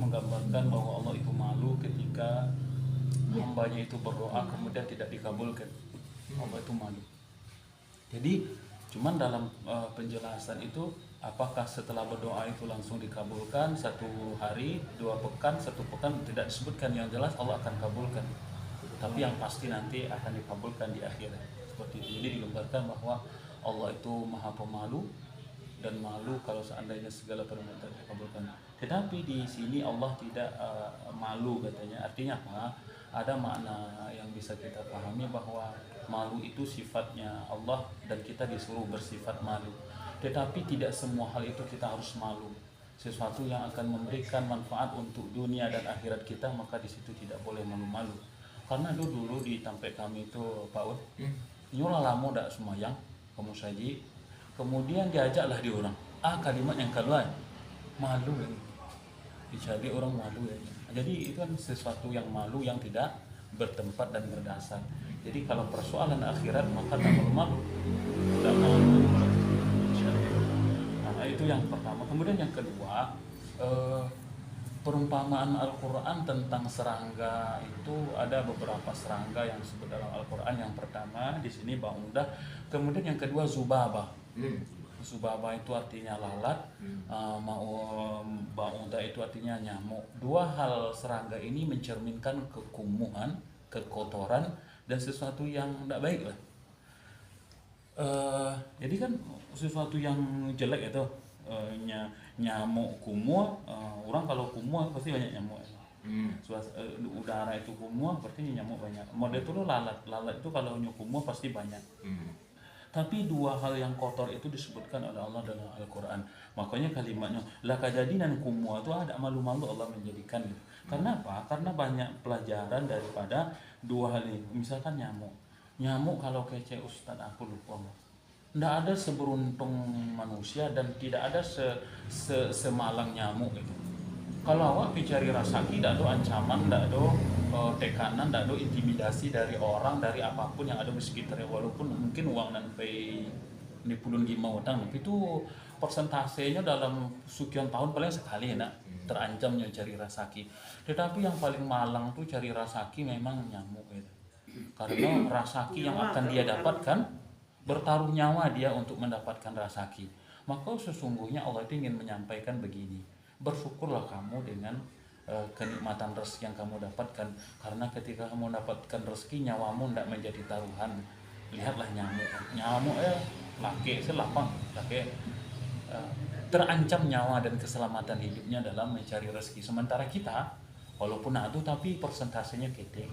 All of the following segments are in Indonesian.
menggambarkan bahwa Allah itu malu ketika hambanya itu berdoa kemudian tidak dikabulkan. Allah itu malu. Jadi cuman dalam penjelasan itu apakah setelah berdoa itu langsung dikabulkan 1 hari, 2 pekan, 1 pekan tidak disebutkan. Yang jelas Allah akan kabulkan. Tapi yang pasti nanti akan dikabulkan di akhirat. Seperti itu. Jadi digambarkan bahwa Allah itu Maha Pemalu dan malu kalau seandainya segala permintaan dikabulkan. Tetapi di sini Allah tidak malu katanya. Artinya apa? Ada makna yang bisa kita pahami bahwa malu itu sifatnya Allah dan kita disuruh bersifat malu. Tetapi tidak semua hal itu kita harus malu. Sesuatu yang akan memberikan manfaat untuk dunia dan akhirat kita, maka di situ tidak boleh malu-malu. Karena dulu di tempat kami itu Pak Ud, nyolah lama dak semayang, kamu saji, kemudian diajaklah di orang. Kalimat yang keluar, malu ya. Dicari orang malu ya. Jadi itu kan sesuatu yang malu yang tidak bertempat dan berdasar. Jadi kalau persoalan akhirat maka tak malu-malu. Tidak malu. Nah, itu yang pertama. Kemudian yang kedua, perumpamaan Al-Quran tentang serangga itu ada beberapa serangga yang disebut dalam Al-Quran. Yang pertama di sini ba'udah, kemudian yang kedua zubabah. Zubabah itu artinya lalat, ba'udah itu artinya nyamuk. Dua hal serangga ini mencerminkan kekumuhan, kekotoran dan sesuatu yang tidak baik lah. Jadi kan sesuatu yang jelek itu nyamuk kumuh, orang kalau kumuh pasti banyak nyamuk. Udara itu kumuh berarti nyamuk banyak. Model itu lalat itu kalau kumuh pasti banyak. Tapi dua hal yang kotor itu disebutkan oleh Allah dalam Al-Quran. Makanya kalimatnya laka jadinan kumuh itu ada malu-malu Allah menjadikan. Karena apa? Karena banyak pelajaran daripada dua hal ini. Misalkan nyamuk. Nyamuk kalau kece Ustaz aku lupa. Tidak ada seberuntung manusia dan tidak ada semalang nyamuk gitu. Kalau awak cari rasaki, tidak ada ancaman, tidak ada tekanan, tidak ada intimidasi dari orang, dari apapun yang ada di sekitarnya. Walaupun mungkin uang dan pay di pulun gima utang, tapi itu persentasenya dalam sekian tahun paling sekali ya, terancamnya cari rasaki. Tetapi yang paling malang tuh cari rasaki memang nyamuk gitu. Karena rasaki yang akan dia dapatkan, bertaruh nyawa dia untuk mendapatkan rasaki. Maka sesungguhnya Allah itu ingin menyampaikan begini. Bersyukurlah kamu dengan kenikmatan rezeki yang kamu dapatkan, karena ketika kamu dapatkan rezeki nyawamu tidak menjadi taruhan. Lihatlah nyamuk laki selapang laki terancam nyawa dan keselamatan hidupnya dalam mencari rezeki, sementara kita walaupun adu tapi persentasenya kecil.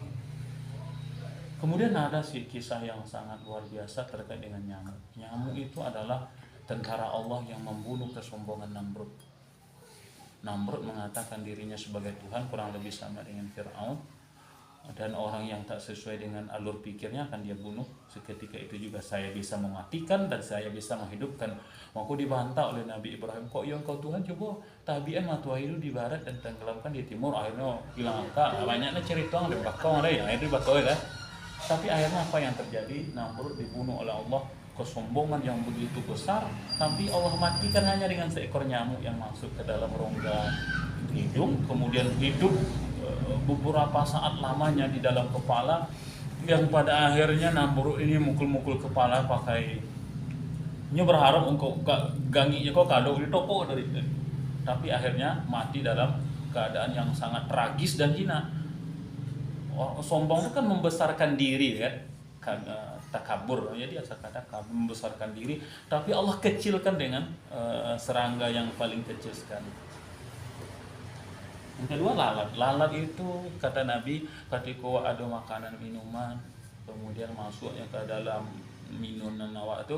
Kemudian ada kisah yang sangat luar biasa terkait dengan nyamuk. Nyamuk itu adalah tentara Allah yang membunuh kesombongan Namrud. Namrud mengatakan dirinya sebagai Tuhan, kurang lebih sama dengan Fir'aun, dan orang yang tak sesuai dengan alur pikirnya akan dia bunuh. Seketika itu juga saya bisa mematikan dan saya bisa menghidupkan. Maka dibantah oleh Nabi Ibrahim, kok yang kau Tuhan, coba tabian matuah itu di barat dan tenggelamkan di timur, akhirnya hilang angka. Banyaknya cerita yang dibakau ya, akhirnya dibakau ya. Tapi akhirnya apa yang terjadi? Namrud dibunuh oleh Allah. Kesombongan yang begitu besar, tapi Allah matikan hanya dengan seekor nyamuk yang masuk ke dalam rongga hidung, kemudian hidup beberapa saat lamanya di dalam kepala, yang pada akhirnya Namrud ini mukul-mukul kepala pakai berharap engkau ganginya kok kado ditopok dari, tapi akhirnya mati dalam keadaan yang sangat tragis dan hina. Sombong itu kan membesarkan diri kan, takabur, jadi asal kata membesarkan diri, tapi Allah kecilkan dengan serangga yang paling kecil sekali. Yang kedua lalat itu kata Nabi ketika ada makanan minuman kemudian masuknya ke dalam minuman awak itu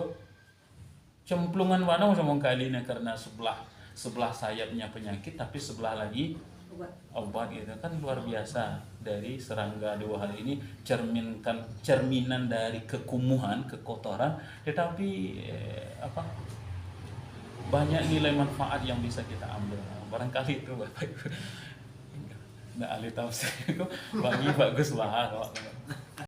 cemplungan mana sama kali ini, karena sebelah sayapnya penyakit tapi sebelah lagi obat itu kan luar biasa. Dari serangga dua hal ini cerminan dari kekumuhan, kekotoran, tetapi banyak nilai manfaat yang bisa kita ambil. Barangkali itu Bapak Ibu. Nah, ahli tafsir itu bagi bagus bahar.